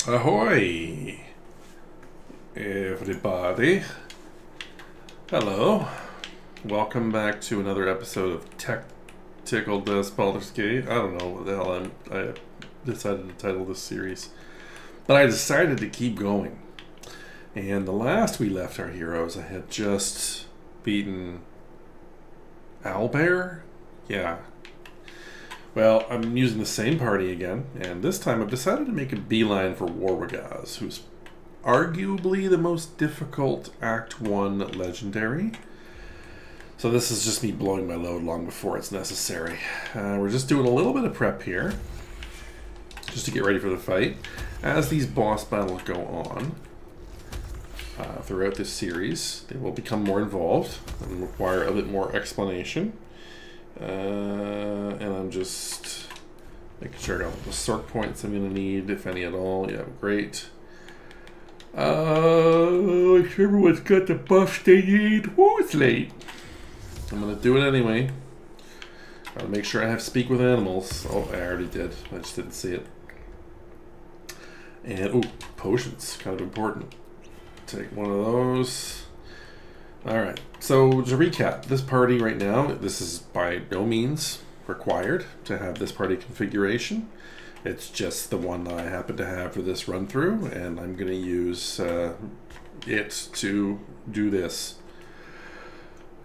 Ahoy, everybody. Hello. Welcome back to another episode of Tactical Baldur's Gate. I don't know what the hell I decided to title this series, but I decided to keep going. And the last we left our heroes, I had just beaten Owlbear? Yeah. Well, I'm using the same party again, and this time I've decided to make a beeline for Warwagaz, who's arguably the most difficult Act 1 legendary. So this is just me blowing my load long before it's necessary. We're just doing a little bit of prep here, just to get ready for the fight. As these boss battles go on throughout this series, they will become more involved and require a bit more explanation. And I'm just making sure I got all the sort points I'm going to need, if any at all. Yeah, great. Make sure everyone's got the buffs they need. Whoa, it's late. I'm going to do it anyway. Gotta make sure I have speak with animals. Oh, I already did. I just didn't see it. And, oh, potions. Kind of important. Take one of those. Alright, so to recap, this party right now, this is by no means required to have this party configuration. It's just the one that I happen to have for this run through, and I'm going to use it to do this.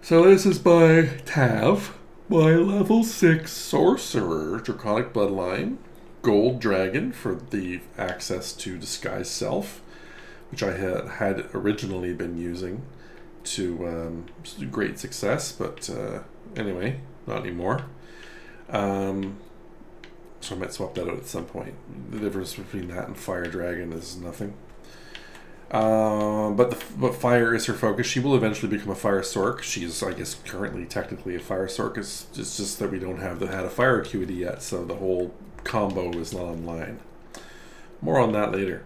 So this is by Tav, my level 6 sorcerer, Draconic Bloodline, Gold Dragon for the access to Disguise Self, which I had originally been using to great success, but anyway, not anymore. So I might swap that out at some point. The difference between that and Fire Dragon is nothing. But Fire is her focus. She will eventually become a Fire Sorc. She's, I guess, currently technically a Fire Sorc. It's just that we don't have had a Fire Acuity yet, so the whole combo is not online. More on that later.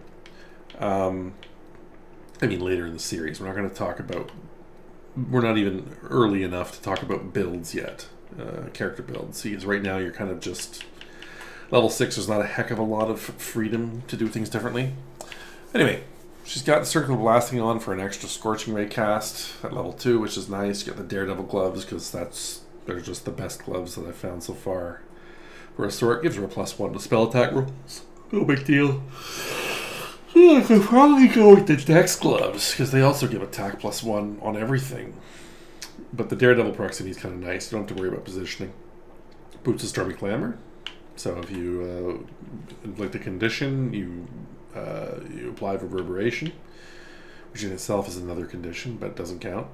I mean, later in the series. We're not going to talk about... We're not even early enough to talk about builds yet. Character builds. Because right now you're kind of just... Level 6, there's not a heck of a lot of freedom to do things differently. Anyway, she's got the Circle of Blasting on for an extra Scorching Ray cast at level 2, which is nice. You got the Daredevil gloves, because they're just the best gloves that I've found so far. For a Sorc, gives her a +1 to spell attack rolls. No big deal. I could probably go with the Dex gloves, because they also give attack +1 on everything. But the Daredevil proximity is kind of nice. You don't have to worry about positioning. Boots of Stormy Clamor. So if you inflict a condition, you apply Reverberation, which in itself is another condition, but doesn't count.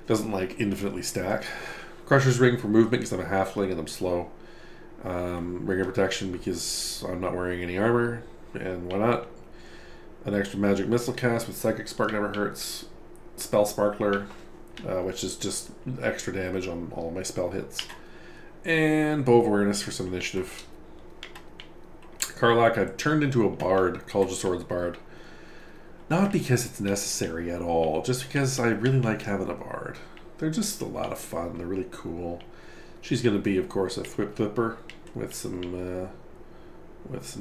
Doesn't, like, infinitely stack. Crusher's Ring for movement, because I'm a halfling and I'm slow. Ring of Protection, because I'm not wearing any armor, and why not? An extra magic missile cast with Psychic Spark never hurts. Spell Sparkler, which is just extra damage on all of my spell hits. And Bow of Awareness for some initiative. Karlach, I've turned into a bard, College of Swords bard. Not because it's necessary at all, just because I really like having a bard. They're just a lot of fun, they're really cool. She's going to be, of course, a Thwip Thwipper with some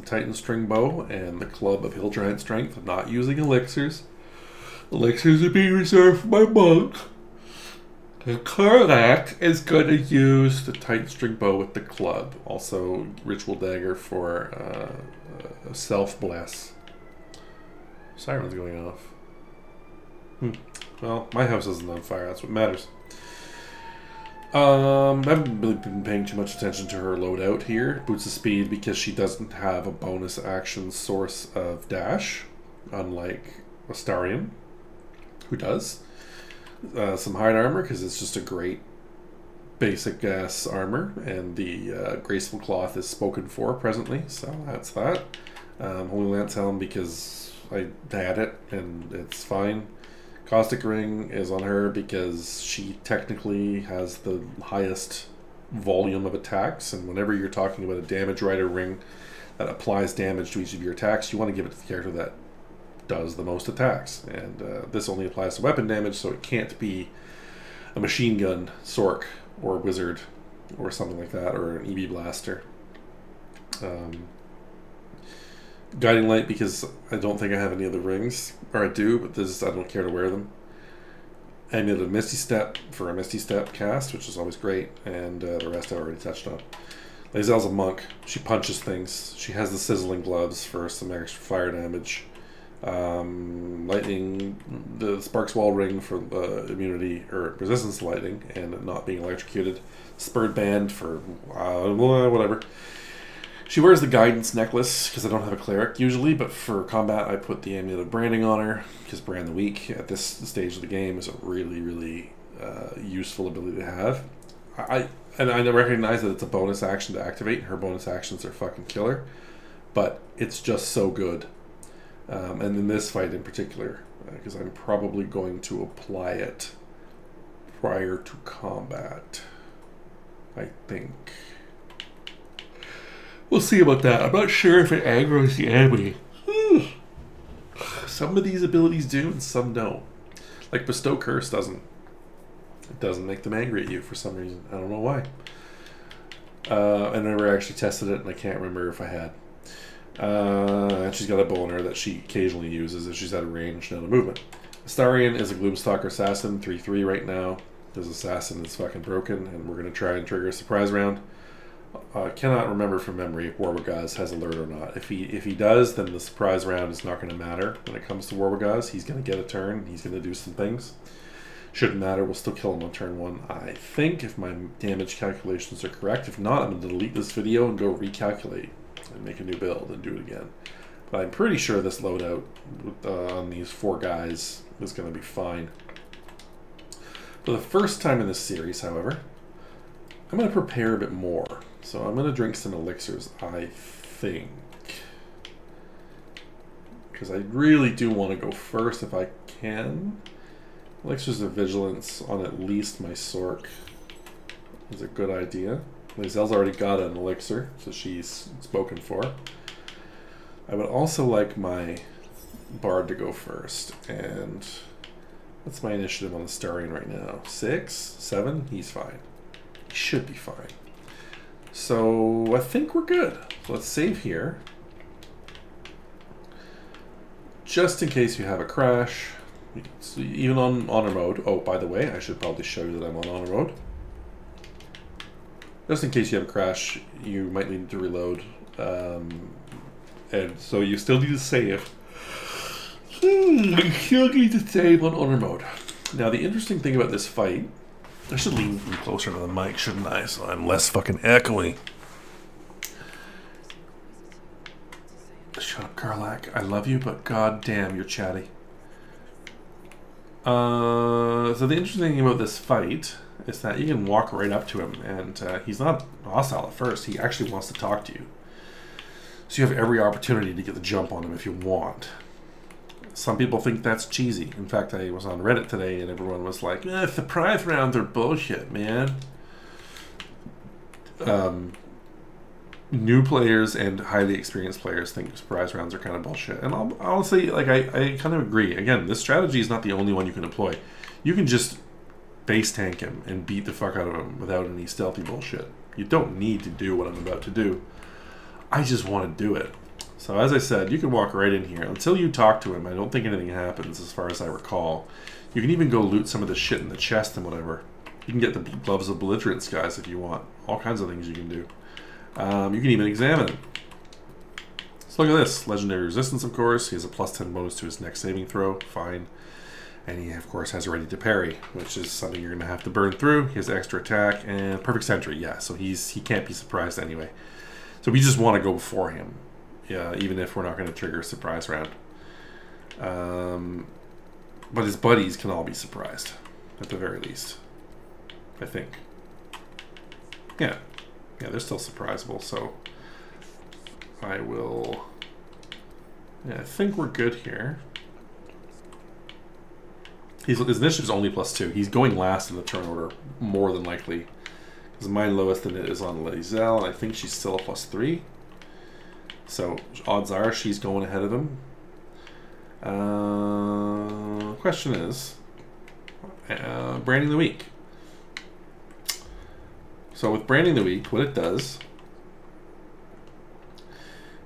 Titan String Bow and the Club of Hill Giant Strength, not using elixirs. Elixirs are being reserved for my monk. The Karlach is going to use the Titan String Bow with the club. Also, Ritual Dagger for Self-Bless. Siren's going off. Well, my house isn't on fire, that's what matters. I haven't really been paying too much attention to her loadout here. Boots of Speed, because she doesn't have a bonus action source of dash, unlike Astarion, who does. Some hide armor, because it's just a great basic gas armor, and the graceful cloth is spoken for presently, so that's that. Holy Lance Helm, because I had it and it's fine. Caustic Ring is on her because she technically has the highest volume of attacks, and whenever you're talking about a damage rider ring that applies damage to each of your attacks, you want to give it to the character that does the most attacks, and this only applies to weapon damage, so it can't be a machine gun Sorc or wizard or something like that, or an EB blaster. Guiding Light because I don't think I have any other rings, or I do, but I don't care to wear them. Amulet of Misty Step for a Misty Step cast, which is always great, and the rest I already touched on. Lae'zel's a monk. She punches things. She has the Sizzling Gloves for some extra fire damage. Lightning, the Sparks Wall Ring for immunity or resistance to lightning and not being electrocuted. Spurred Band for whatever. She wears the Guidance Necklace because I don't have a cleric usually, but for combat I put the Amulet of Branding on her because Brand the Weak at this stage of the game is a really, really useful ability to have. I recognize that it's a bonus action to activate, and her bonus actions are fucking killer, but it's just so good. And in this fight in particular, because I'm probably going to apply it prior to combat, I think. We'll see about that. I'm not sure if it aggroes the enemy. Some of these abilities do and some don't. Like Bestow Curse doesn't. It doesn't make them angry at you for some reason. I don't know why. I never actually tested it and I can't remember if I had. And she's got a bow in her that she occasionally uses if she's out of range and out of movement. Astarion is a Gloomstalker Assassin, 3/3 right now. His Assassin is fucking broken, and we're going to try and trigger a surprise round. I cannot remember from memory if Warwagaz has alert or not. If he does, then the surprise round is not going to matter when it comes to Warwagaz. He's going to get a turn. He's going to do some things. Shouldn't matter. We'll still kill him on turn 1, I think, if my damage calculations are correct. If not, I'm going to delete this video and go recalculate and make a new build and do it again. But I'm pretty sure this loadout on these 4 guys is going to be fine. For the first time in this series, however, I'm going to prepare a bit more. So I'm going to drink some elixirs, I think. Because I really do want to go first if I can. Elixirs of Vigilance on at least my Sork is a good idea. Lae'zel's already got an elixir, so she's spoken for. I would also like my Bard to go first. And what's my initiative on the Astarion right now? 6? 7? He's fine. He should be fine. So I think we're good. Let's save here. Just in case you have a crash. So even on honor mode. Oh, by the way, I should probably show you that I'm on honor mode. Just in case you have a crash, you might need to reload. And so you still need to save. You still need to save on honor mode. Now the interesting thing about this fight, I should lean closer to the mic, shouldn't I? So I'm less fucking echoey. Shut up, Karlak. I love you, but god damn, you're chatty. So the interesting thing about this fight is that you can walk right up to him, and he's not hostile at first. He actually wants to talk to you. So you have every opportunity to get the jump on him if you want. Some people think that's cheesy. In fact, I was on Reddit today and everyone was like, surprise rounds are bullshit, man. New players and highly experienced players think surprise rounds are kind of bullshit. And honestly, like, I kind of agree. Again, this strategy is not the only one you can employ. You can just base tank him and beat the fuck out of him without any stealthy bullshit. You don't need to do what I'm about to do. I just want to do it. So as I said, you can walk right in here. Until you talk to him, I don't think anything happens as far as I recall. You can even go loot some of the shit in the chest and whatever. You can get the Gloves of Belligerence guys if you want. All kinds of things you can do. You can even examine him. So look at this. Legendary Resistance, of course. He has a +10 bonus to his next saving throw. Fine. And he, of course, has a Ready to Parry, which is something you're going to have to burn through. He has extra attack and Perfect Sentry. Yeah, so he can't be surprised anyway. So we just want to go before him. Yeah, even if we're not going to trigger a surprise round. But his buddies can all be surprised, at the very least. I think. Yeah. Yeah, they're still surprisable, so I will... Yeah, I think we're good here. His initiative's only +2. He's going last in the turn order, more than likely. Because my lowest in it is on Lae'zel, and I think she's still a +3. So, odds are she's going ahead of him. Question is, Branding the Weak. So with Branding the Weak, what it does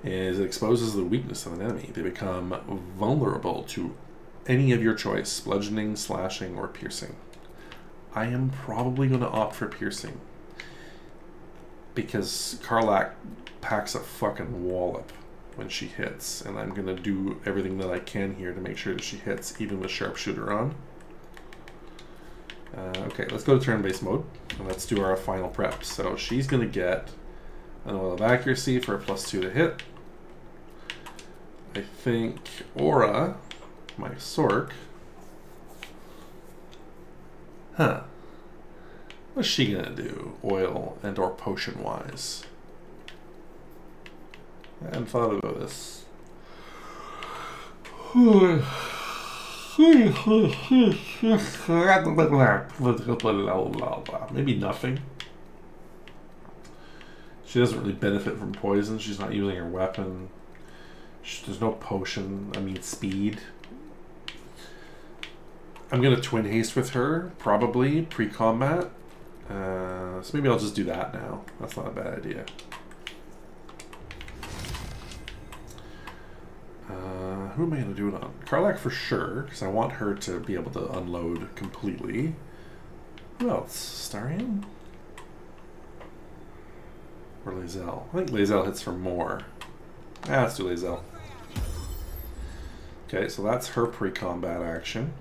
is it exposes the weakness of an enemy. They become vulnerable to any of your choice, bludgeoning, slashing, or piercing. I am probably going to opt for piercing because Karlach packs a fucking wallop when she hits, and I'm going to do everything that I can here to make sure that she hits, even with sharpshooter on. Okay, let's go to turn-based mode, and let's do our final prep. So she's going to get an oil of accuracy for a +2 to hit. I think Aura, my Sork. Huh. What's she gonna do, oil and or potion wise? I hadn't thought about this. Maybe nothing. She doesn't really benefit from poison. She's not using her weapon. There's no potion. I mean speed. I'm gonna twin haste with her, probably pre-combat. So maybe I'll just do that now. That's not a bad idea. Who am I gonna do it on? Karlach for sure, because I want her to be able to unload completely. Who else? Starion? Or Lae'zel? I think Lae'zel hits for more. Let's do Lae'zel. Okay, so that's her pre-combat action.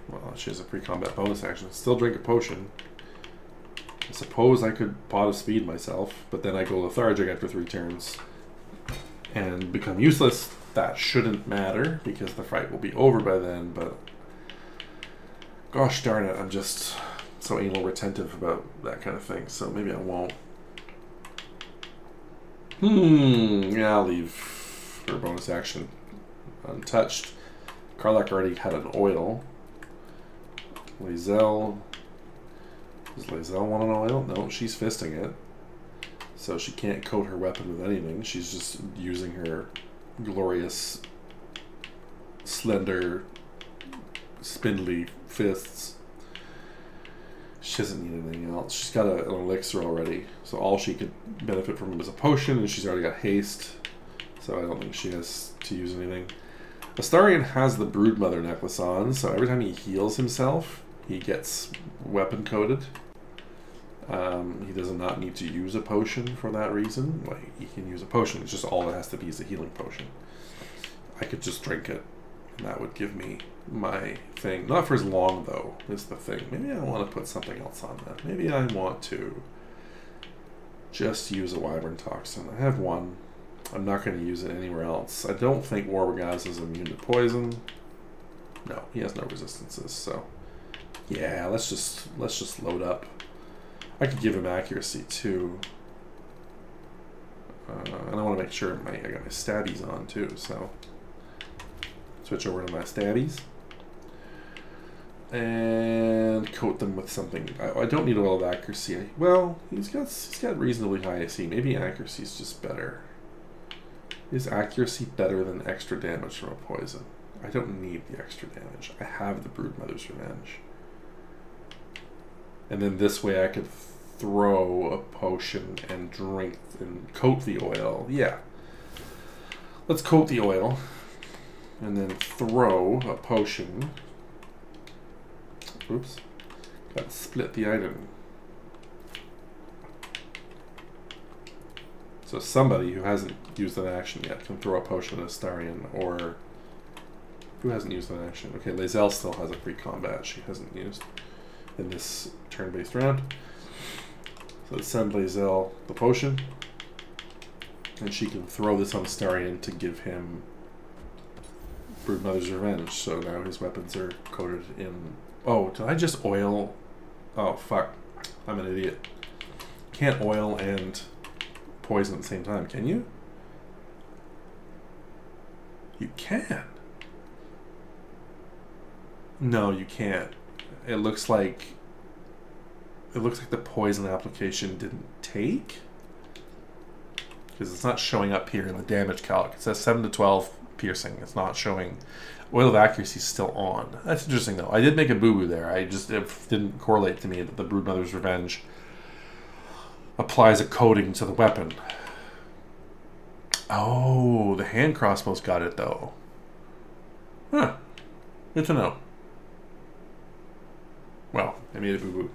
Well, she has a pre-combat bonus action. Still drink a potion. I suppose I could pot of speed myself, but then I go lethargic after 3 turns and become useless. That shouldn't matter because the fight will be over by then, but gosh darn it, I'm just so anal retentive about that kind of thing, so maybe I won't. Yeah, I'll leave her bonus action untouched. Karlach already had an oil. Lae'zel. Does Lae'zel want an oil? No, she's fisting it. So she can't coat her weapon with anything. She's just using her glorious, slender, spindly fists. She doesn't need anything else. She's got an elixir already. So all she could benefit from is a potion, and she's already got haste. So I don't think she has to use anything. Astarion has the Broodmother necklace on, so every time he heals himself, he gets weapon coated. He does not need to use a potion for that reason. Like, he can use a potion, it's just all it has to be is a healing potion. I could just drink it, and that would give me my thing. Not for as long, though, is the thing. Maybe I want to put something else on that. Maybe I want to just use a Wyvern Toxin. I have one. I'm not going to use it anywhere else. I don't think Warbagaz is immune to poison. No, he has no resistances, so yeah, let's just load up. I could give him accuracy too. And I want to make sure I got my stabbies on too, so switch over to my stabbies. And coat them with something. I don't need a lot of accuracy. Well, he's got reasonably high AC. Maybe accuracy is just better. Is accuracy better than extra damage from a poison? I don't need the extra damage. I have the Broodmother's Revenge. And then this way I could throw a potion and drink and coat the oil. Yeah. Let's coat the oil. And then throw a potion. Oops. Got to split the item. So somebody who hasn't used an action yet can throw a potion at Astarion, or who hasn't used an action? Okay, Lae'zel still has a pre-combat she hasn't used in this turn-based round. So let's send Lae'zel the potion, and she can throw this on Astarion to give him Broodmother's Revenge. So now his weapons are coated in... Oh, did I just oil? Oh, fuck. I'm an idiot. Can't oil and poison at the same time, can you? You can. No, you can't. It looks like the poison application didn't take, because it's not showing up here in the damage calc. It says 7 to 12 piercing. It's not showing. Oil of accuracy is still on. That's interesting though. I did make a boo-boo there. It didn't correlate to me that the Broodmother's Revenge applies a coating to the weapon. Oh, the hand crossbows got it though. Huh. Good to know. Well, I made a boo-boo.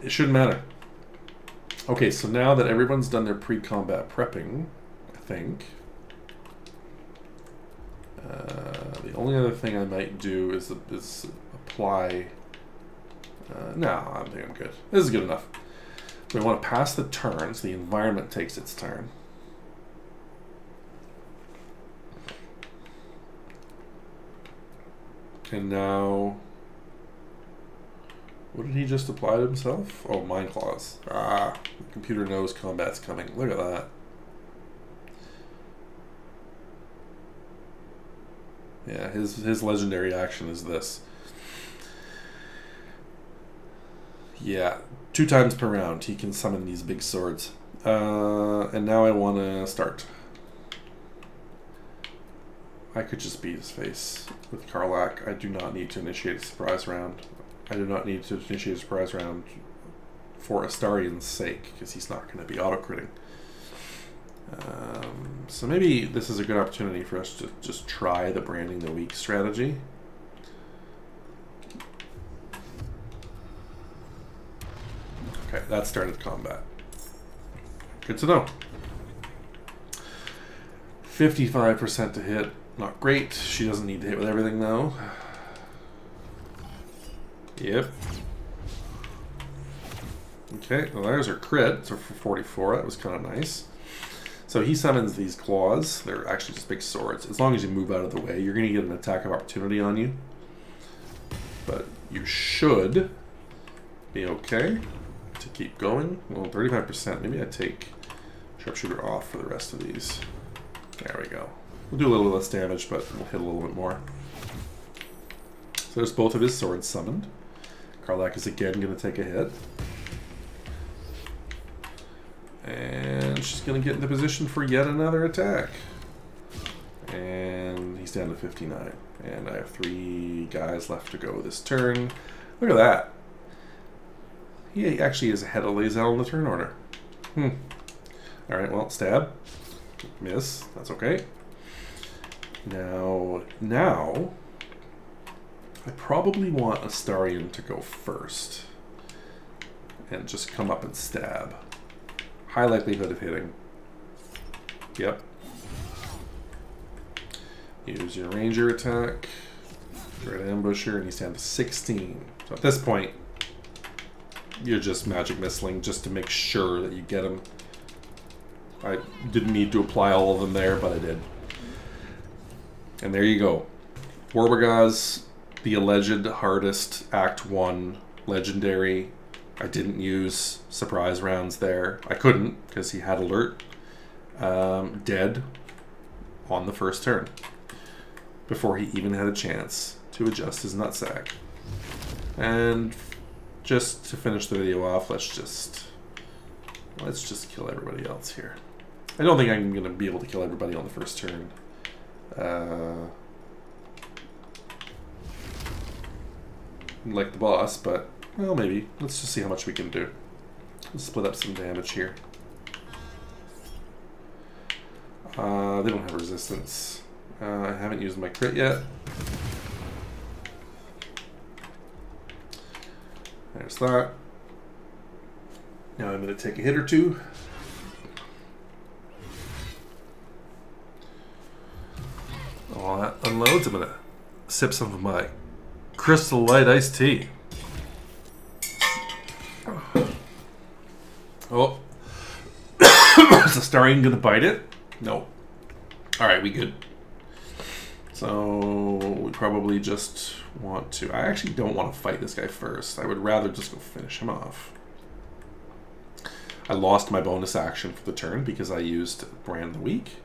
It shouldn't matter. Okay, so now that everyone's done their pre-combat prepping, I think, the only other thing I might do is apply... no, I think I'm good. This is good enough. We want to pass the turn, so the environment takes its turn. And now... What did he just apply to himself? Oh, Mind Claws. Ah, the computer knows combat's coming. Look at that. Yeah, his legendary action is this. Yeah, 2 times per round he can summon these big swords. And now I want to start. I could just beat his face with Karlach. I do not need to initiate a surprise round. I do not need to initiate a surprise round for Astarion's sake, because he's not going to be auto-critting. So maybe this is a good opportunity for us to just try the branding the weak strategy. Okay, that started combat. Good to know. 55% to hit. Not great. She doesn't need to hit with everything though. Yep. Okay, well there's her crit, so for 44, that was kind of nice. So he summons these claws. They're actually just big swords. As long as you move out of the way, you're going to get an attack of opportunity on you. But you should be okay to keep going. Well, 35%. Maybe I take Sharpshooter off for the rest of these. There we go. We'll do a little less damage, but we'll hit a little bit more. So there's both of his swords summoned. Karlach is again going to take a hit. And she's going to get into position for yet another attack. And he's down to 59. And I have 3 guys left to go this turn. Look at that. He actually is ahead of Lae'zel in the turn order. Alright, well, stab. Miss. That's okay. Now, I probably want Astarion to go first. And just come up and stab. High likelihood of hitting. Yep. Use your ranger attack. Dread Ambusher, and he's down to 16. So at this point, you're just magic missiling just to make sure that you get him. I didn't need to apply all of them there, but I did. And there you go. Warbagaz, the alleged hardest Act 1 legendary. I didn't use surprise rounds there. I couldn't because he had alert. Dead on the first turn before he even had a chance to adjust his nutsack. And just to finish the video off, let's just kill everybody else here. I don't think I'm going to be able to kill everybody on the first turn. Like the boss, but well, maybe. Let's just see how much we can do. Let's split up some damage here. They don't have resistance. I haven't used my crit yet. There's that. Now I'm going to take a hit or two. Oh, that unloads. I'm going to sip some of my Crystal Light iced tea. Oh. Is Astarion going to bite it? No. Alright, we good. So we probably just want to... I actually don't want to fight this guy first. I would rather just go finish him off. I lost my bonus action for the turn because I used Brand the Weak.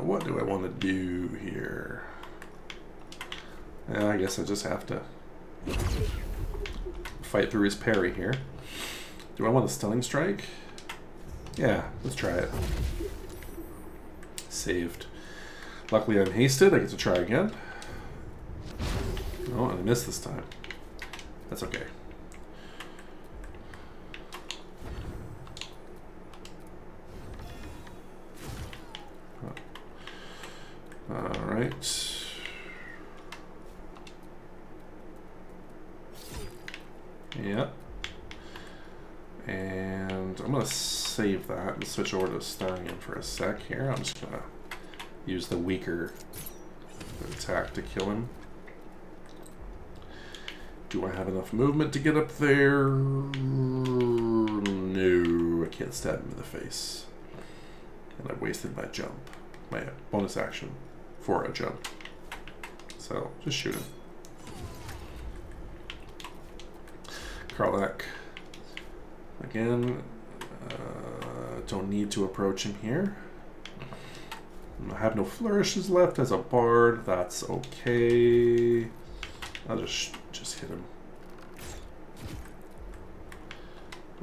What do I want to do here? I guess I just have to fight through his parry here. Do I want a Stunning Strike? Yeah, let's try it. Saved. Luckily I'm hasted, I get to try again. Oh, and I missed this time. That's okay. Alright. Yeah. And I'm going to save that and switch over to Stallion for a sec here. I'm just going to use the weaker attack to kill him. Do I have enough movement to get up there? No, I can't stab him in the face. And I wasted my jump, my bonus action for a jump. So just shoot him. Karlach. Again, don't need to approach him here. I have no flourishes left as a bard. That's okay. I'll just hit him.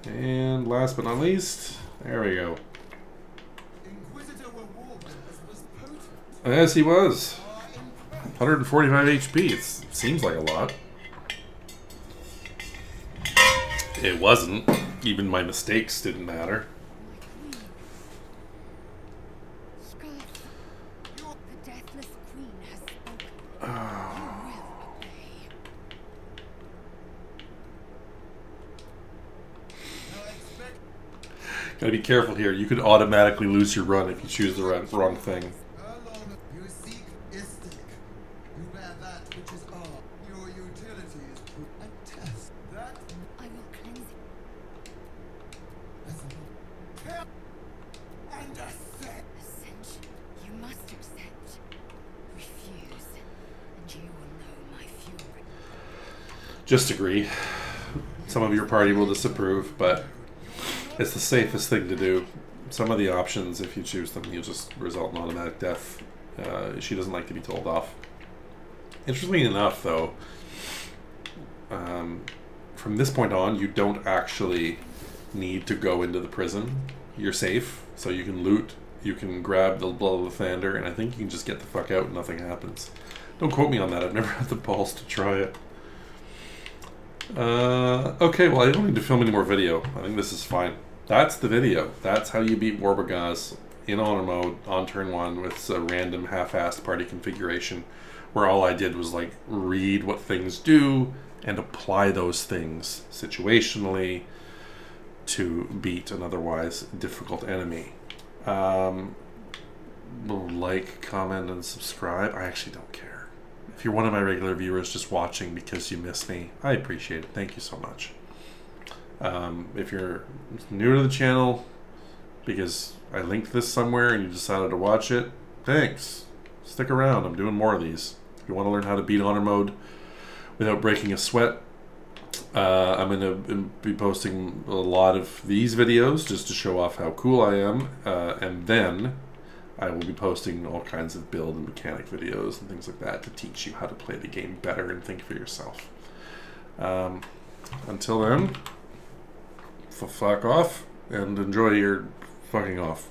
And last but not least, there we go. Yes, he was. 145 HP. It seems like a lot. It wasn't. Even my mistakes didn't matter. Gotta be careful here. You could automatically lose your run if you choose the wrong thing. Just agree. Some of your party will disapprove, but it's the safest thing to do. Some of the options, if you choose them, you'll just result in automatic death. She doesn't like to be told off. Interestingly enough, though, from this point on, you don't actually need to go into the prison. You're safe, so you can loot, you can grab the Blood of the Thunder, and I think you can just get the fuck out and nothing happens. Don't quote me on that. I've never had the balls to try it. Okay, well, I don't need to film any more video. I think this is fine. That's the video. That's how you beat Warbagaz in honor mode on turn 1 with a random half-assed party configuration where all I did was like read what things do and apply those things situationally to beat an otherwise difficult enemy. Like, comment, and subscribe. I actually don't care. If you're one of my regular viewers just watching because you miss me, I appreciate it. Thank you so much. If you're new to the channel because I linked this somewhere and you decided to watch it, thanks. Stick around. I'm doing more of these. If you want to learn how to beat honor mode without breaking a sweat, I'm going to be posting a lot of these videos just to show off how cool I am, and then I will be posting all kinds of build and mechanic videos and things like that to teach you how to play the game better and think for yourself. Until then, fuck off and enjoy your fucking off.